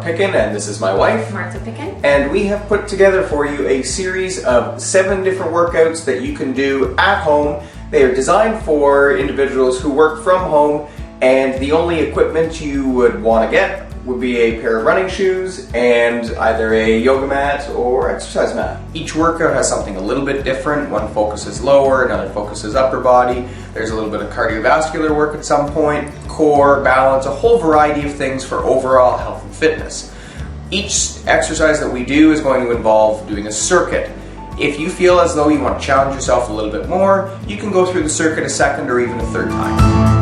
Mark Pickin, and this is my wife, Martha Pickin. and we have put together for you a series of 7 different workouts that you can do at home. They are designed for individuals who work from home, and the only equipment you would want to get would be a pair of running shoes and either a yoga mat or exercise mat. Each workout has something a little bit different. One focuses lower, another focuses upper body. There's a little bit of cardiovascular work at some point, core, balance, a whole variety of things for overall health and fitness. Each exercise that we do is going to involve doing a circuit. If you feel as though you want to challenge yourself a little bit more, you can go through the circuit a second or even a third time.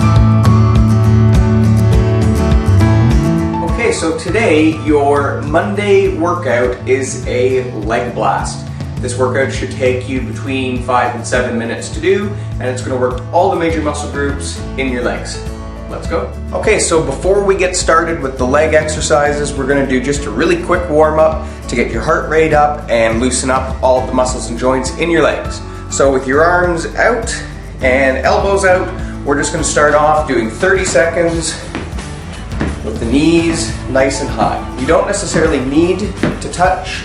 Okay, so today your Monday workout is a leg blast. This workout should take you between 5 and 7 minutes to do, and it's going to work all the major muscle groups in your legs. Let's go. Okay, so before we get started with the leg exercises, we're going to do just a really quick warm-up to get your heart rate up and loosen up all of the muscles and joints in your legs. So with your arms out and elbows out, we're just going to start off doing 30 seconds with the knees nice and high. You don't necessarily need to touch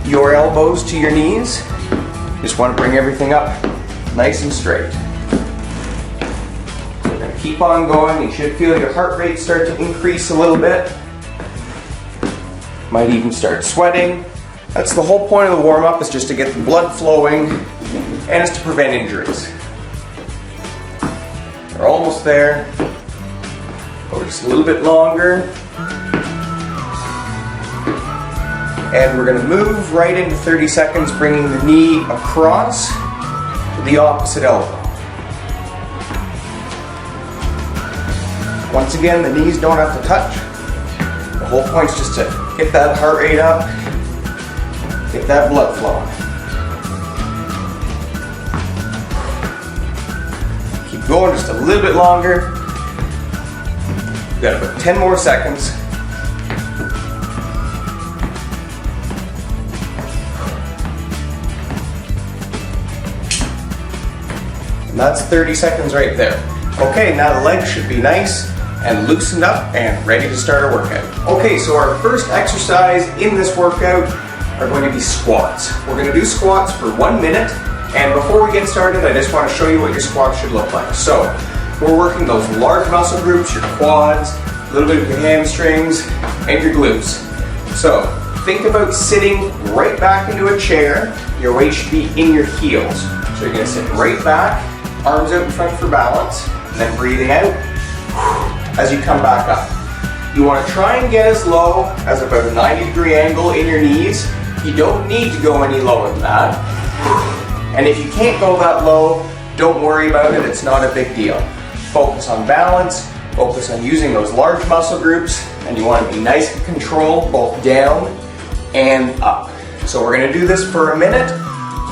your elbows to your knees. You just want to bring everything up nice and straight. So we're going to keep on going. You should feel your heart rate start to increase a little bit. Might even start sweating. That's the whole point of the warm-up, is just to get the blood flowing, and it's to prevent injuries. We're almost there. Go just a little bit longer. And we're going to move right into 30 seconds, bringing the knee across to the opposite elbow. Once again, the knees don't have to touch. The whole point is just to get that heart rate up, get that blood flowing. Keep going just a little bit longer. We've got about 10 more seconds. And that's 30 seconds right there. Okay, now the legs should be nice and loosened up and ready to start our workout. Okay, so our first exercise in this workout are going to be squats. We're going to do squats for 1 minute, and before we get started, I just want to show you what your squats should look like. So, we're working those large muscle groups, your quads, a little bit of your hamstrings, and your glutes. So, think about sitting right back into a chair. Your weight should be in your heels. So you're going to sit right back, arms out in front for balance, and then breathing out as you come back up. You want to try and get as low as about a 90-degree angle in your knees. You don't need to go any lower than that. And if you can't go that low, don't worry about it, it's not a big deal. Focus on balance, focus on using those large muscle groups, and you want to be nice and controlled both down and up. So we're going to do this for a minute.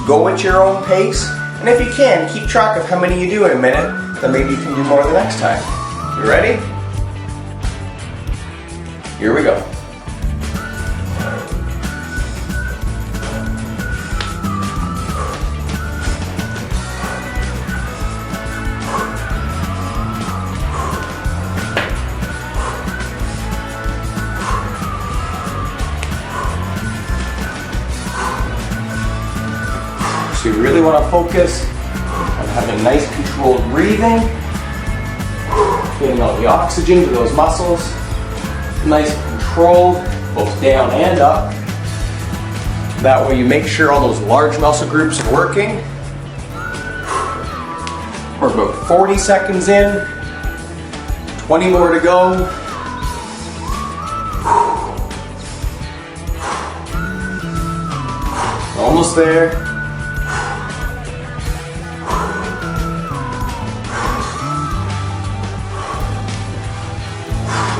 Go at your own pace, and if you can, keep track of how many you do in a minute, then maybe you can do more the next time. You ready? Here we go. So you really want to focus on having nice controlled breathing, getting all the oxygen to those muscles, nice and controlled, both down and up. That way you make sure all those large muscle groups are working. We're about 40 seconds in, 20 more to go. Almost there.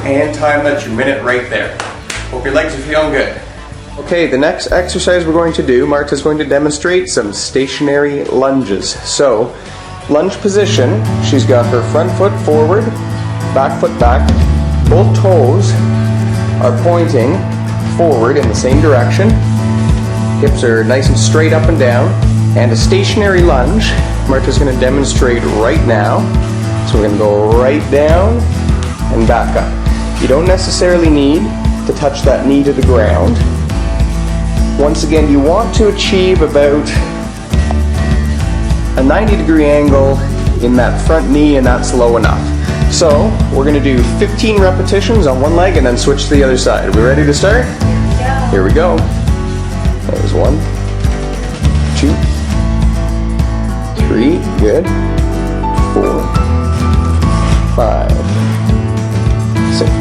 And time, that's your minute right there. Hope your legs are feeling good. Okay, the next exercise we're going to do, Marta's going to demonstrate some stationary lunges. So, lunge position, she's got her front foot forward, back foot back, both toes are pointing forward in the same direction, hips are nice and straight up and down, and a stationary lunge, Marta's going to demonstrate right now. So we're going to go right down and back up. You don't necessarily need to touch that knee to the ground. Once again, you want to achieve about a 90-degree angle in that front knee, and that's low enough. So we're going to do 15 repetitions on one leg and then switch to the other side. Are we ready to start? Yeah. Here we go. There's 1, 2, 3, good, 4, 5, 6,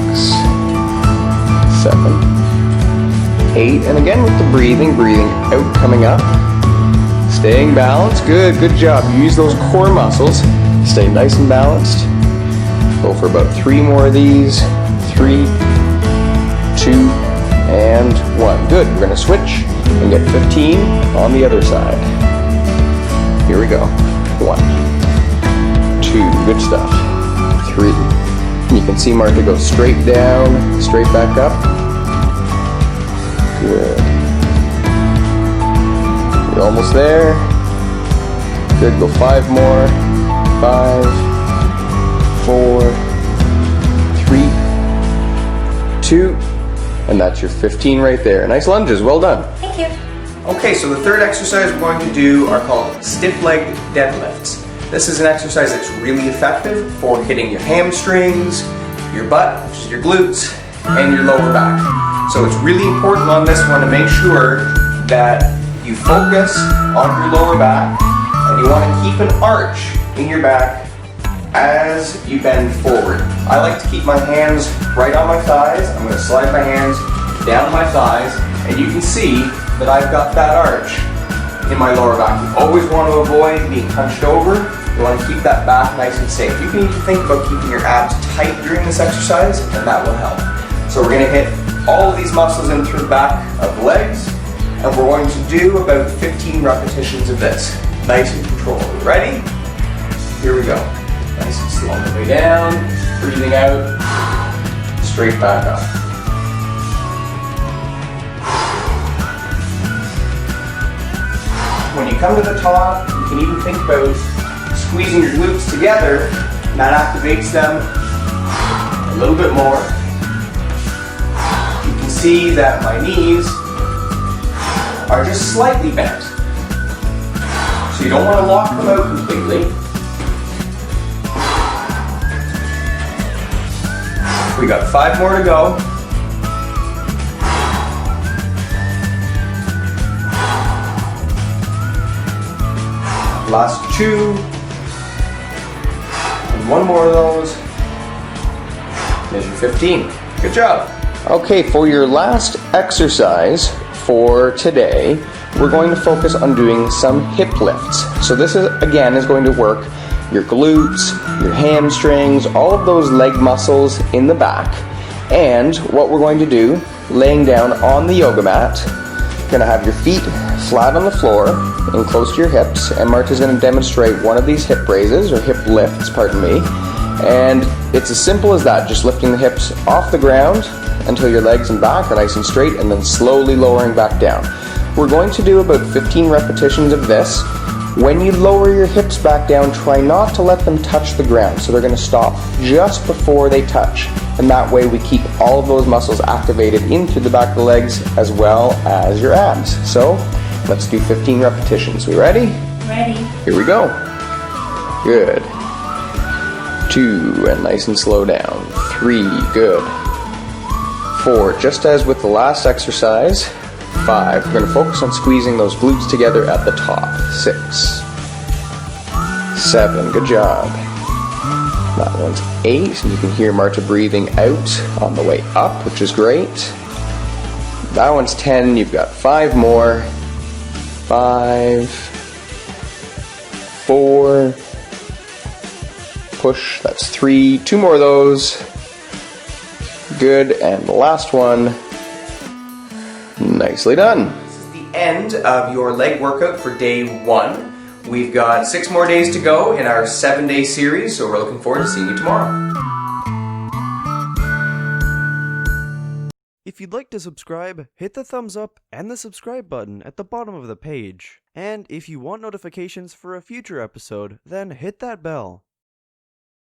7, 8, and again with the breathing out, coming up, staying balanced, good job. Use those core muscles, stay nice and balanced. Go for about 3 more of these, 3, 2, and 1. Good, we're going to switch and get 15 on the other side. Here we go. 1, 2, good stuff. 3. You can see Martha go straight down, straight back up. Good. You're almost there. Good, go 5 more. 5, 4, 3, 2, and that's your 15 right there. Nice lunges, well done. Thank you. Okay, so the third exercise we're going to do are called stiff leg deadlifts. This is an exercise that's really effective for hitting your hamstrings, your butt, which is your glutes, and your lower back. So it's really important on this one to make sure that you focus on your lower back, and you want to keep an arch in your back as you bend forward. I like to keep my hands right on my thighs. I'm going to slide my hands down my thighs, and you can see that I've got that arch in my lower back. You always want to avoid being hunched over. You want to keep that back nice and safe. You can even think about keeping your abs tight during this exercise, and that will help. So we're going to hit all of these muscles in through the back of the legs, and we're going to do about 15 repetitions of this. Nice and controlled. Ready? Here we go. Nice and slow on the way down, breathing out, straight back up. When you come to the top, you can even think about squeezing your glutes together, and that activates them a little bit more. You can see that my knees are just slightly bent. So you don't want to lock them out completely. We got 5 more to go. Last 2. And 1 more of those. There's your 15. Good job. Okay, for your last exercise for today, we're going to focus on doing some hip lifts. So this is, again, is going to work your glutes, your hamstrings, all of those leg muscles in the back. And what we're going to do, laying down on the yoga mat, you're going to have your feet flat on the floor and close to your hips, and Marta's going to demonstrate one of these hip raises, or hip lifts, pardon me. And it's as simple as that, just lifting the hips off the ground until your legs and back are nice and straight, and then slowly lowering back down. We're going to do about 15 repetitions of this. When you lower your hips back down, try not to let them touch the ground. So they're going to stop just before they touch. And that way we keep all of those muscles activated into the back of the legs as well as your abs. So let's do 15 repetitions. We ready? Ready. Here we go. Good. 2, and nice and slow down. 3, good. 4, just as with the last exercise. 5, we're going to focus on squeezing those glutes together at the top. 6, 7, good job. That one's 8, and you can hear Marta breathing out on the way up, which is great. That one's 10, you've got 5 more. 5, 4, push, that's 3, 2 more of those. Good, and the last one. Nicely done. This is the end of your leg workout for day 1. We've got 6 more days to go in our 7-day series, so we're looking forward to seeing you tomorrow. If you'd like to subscribe, hit the thumbs up and the subscribe button at the bottom of the page. And if you want notifications for a future episode, then hit that bell.